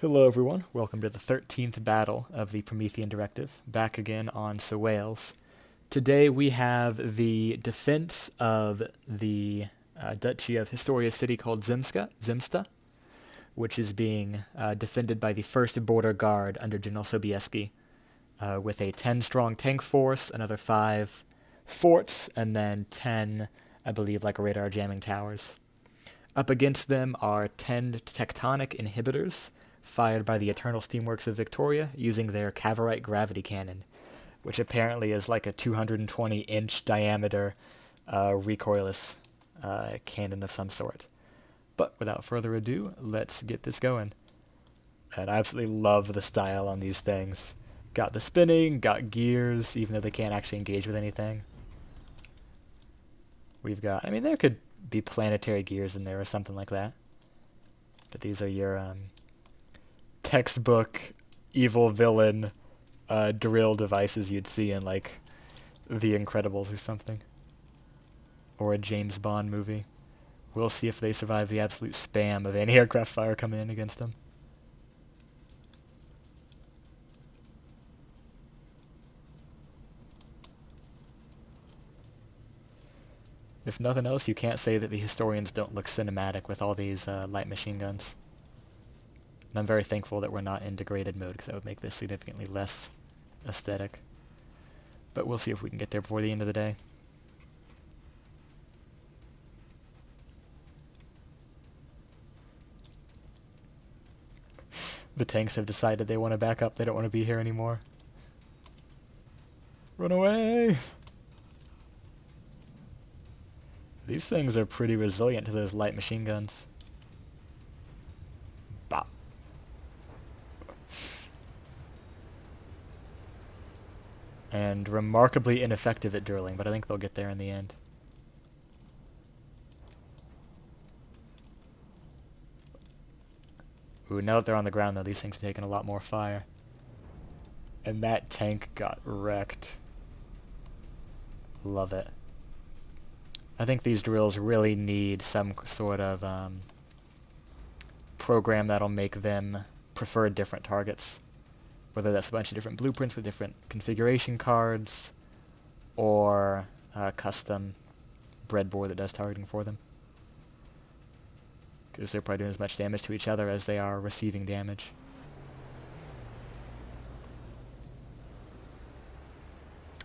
Hello everyone, welcome to the 13th battle of the Promethean Directive, back again on Sir Wales. Today we have the defense of the Duchy of Historia city called Zemsta, which is being defended by the 1st Border Guard under General Sobieski, with a 10-strong tank force, another 5 forts, and then 10, I believe, like radar jamming towers. Up against them are 10 tectonic inhibitors, fired by the Eternal Steamworks of Victoria using their Cavorite gravity cannon, which apparently is like a 220-inch diameter recoilless cannon of some sort. But without further ado, let's get this going. And I absolutely love the style on these things. Got the spinning, got gears, even though they can't actually engage with anything. We've got, I mean, there could be planetary gears in there or something like that. But these are your textbook evil villain drill devices you'd see in like The Incredibles or something, or a James Bond movie. We'll see if they survive the absolute spam of anti-aircraft fire coming in against them. If nothing else, you can't say that the historians don't look cinematic with all these light machine guns. And I'm very thankful that we're not in degraded mode, because that would make this significantly less aesthetic. But we'll see if we can get there before the end of the day. The tanks have decided they want to back up. They don't want to be here anymore. Run away! These things are pretty resilient to those light machine guns. Bop. And remarkably ineffective at drilling, but I think they'll get there in the end. Ooh, now that they're on the ground, though, these things are taking a lot more fire. And that tank got wrecked. Love it. I think these drills really need some sort of program that'll make them prefer different targets. Whether that's a bunch of different blueprints with different configuration cards, or a custom breadboard that does targeting for them. Because they're probably doing as much damage to each other as they are receiving damage.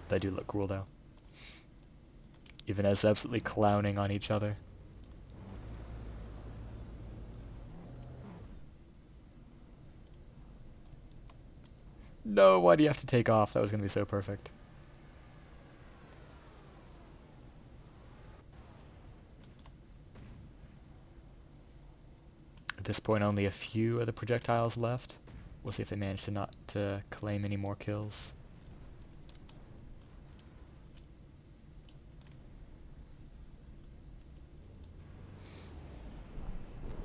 They do look cool, though. Even as absolutely clowning on each other. No, why do you have to take off? That was going to be so perfect. At this point, only a few of the projectiles left. We'll see if they manage to not claim any more kills.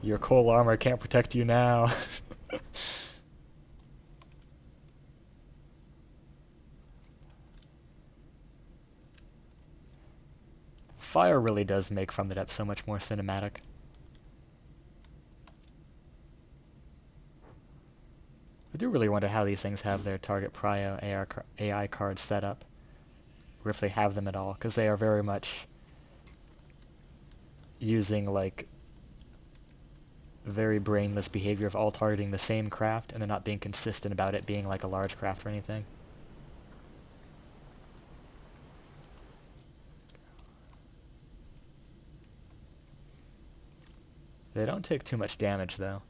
Your coal armor can't protect you now. Fire really does make From the Depths so much more cinematic. I do really wonder how these things have their target prio AI cards set up, or if they have them at all, because they are very much using like very brainless behavior of all targeting the same craft, and they're not being consistent about it being like a large craft or anything. They don't take too much damage, though.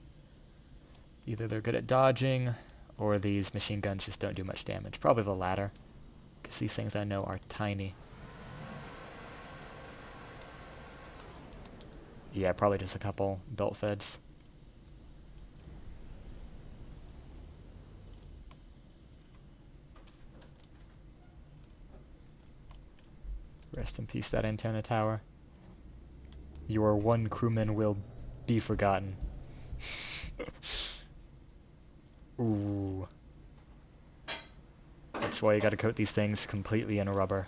Either they're good at dodging, or these machine guns just don't do much damage. Probably the latter, because these things I know are tiny. Yeah, probably just a couple belt feds. Rest in peace, that antenna tower. Your one crewman will be forgotten. Ooh. That's why you gotta coat these things completely in rubber.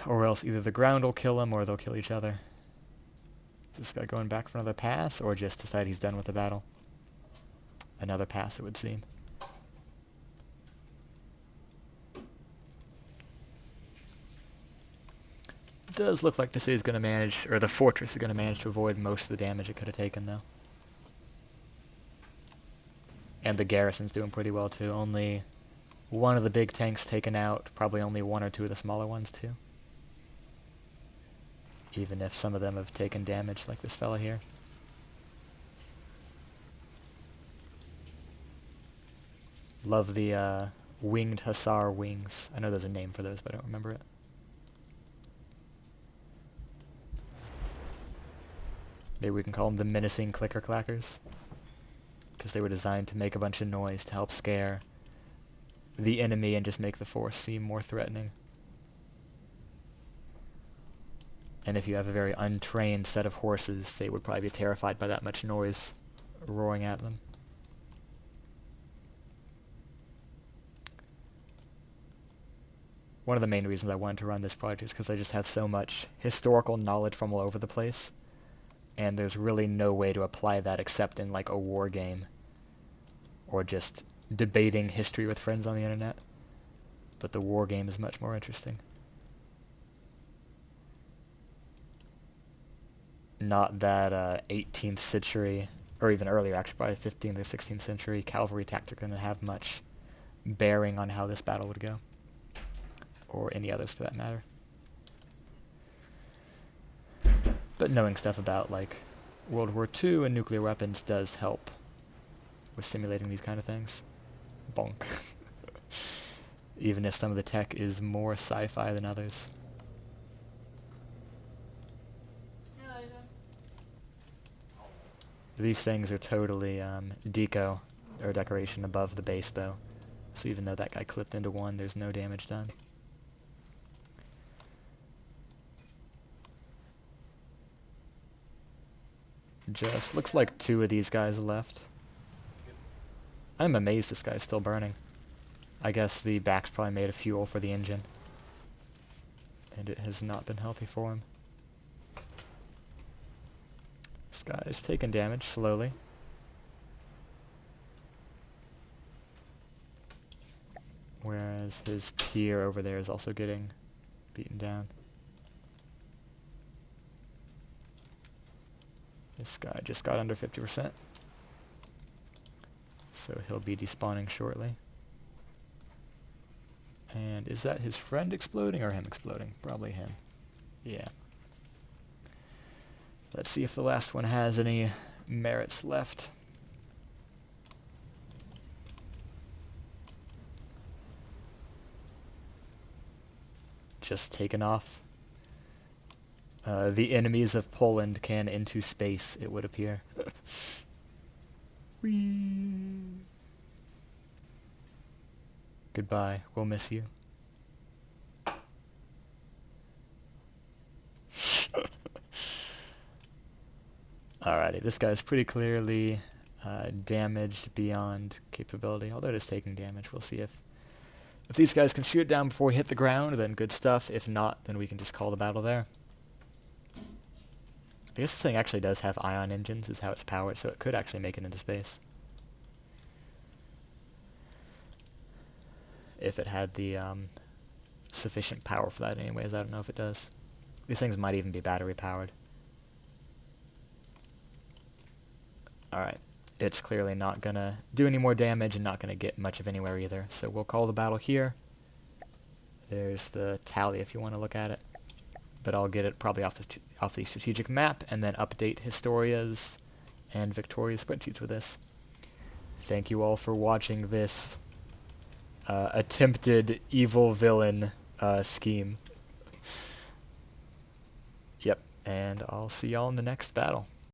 Or else either the ground will kill them or they'll kill each other. Is this guy going back for another pass, or just decide he's done with the battle? another pass, it would seem. Does look like the city's going to manage, or the fortress is going to manage to avoid most of the damage it could have taken, though. And the garrison's doing pretty well, too. Only one of the big tanks taken out, probably only one or two of the smaller ones, too. Even if some of them have taken damage, like this fella here. Love the winged hussar wings. I know there's a name for those, but I don't remember it. Maybe we can call them the menacing clicker clackers, because they were designed to make a bunch of noise to help scare the enemy and just make the force seem more threatening. And if you have a very untrained set of horses, they would probably be terrified by that much noise roaring at them. One of the main reasons I wanted to run this project is because I just have so much historical knowledge from all over the place, and there's really no way to apply that except in like a war game, or just debating history with friends on the internet. But the war game is much more interesting. Not that 18th century, or even earlier actually, probably 15th or 16th century cavalry tactic going to have much bearing on how this battle would go. Or any others for that matter. But knowing stuff about like World War II and nuclear weapons does help with simulating these kind of things. Bonk. Even if some of the tech is more sci-fi than others. These things are totally deco, or decoration above the base though. So even though that guy clipped into one, there's no damage done. Just looks like 2 of these guys left. I'm amazed this guy's still burning. I guess the back's probably made of fuel for the engine, and it has not been healthy for him. This guy's taking damage slowly. Whereas his peer over there is also getting beaten down. This guy just got under 50%. So he'll be despawning shortly. And is that his friend exploding or him exploding? Probably him. Yeah. Let's see if the last one has any merits left. Just taken off. The enemies of Poland can into space, it would appear. Whee! Goodbye, we'll miss you. Alrighty, this guy's pretty clearly damaged beyond capability, although it is taking damage. We'll see if these guys can shoot it down before we hit the ground, then good stuff. If not, then we can just call the battle there. I guess this thing actually does have ion engines, is how it's powered, so it could actually make it into space. If it had the sufficient power for that anyways, I don't know if it does. These things might even be battery powered. Alright, it's clearly not gonna do any more damage and not gonna get much of anywhere either, so we'll call the battle here. There's the tally if you want to look at it. But I'll get it probably off the strategic map and then update Historia's and Victoria's spreadsheets with this. Thank you all for watching this attempted evil villain scheme. Yep, and I'll see y'all in the next battle.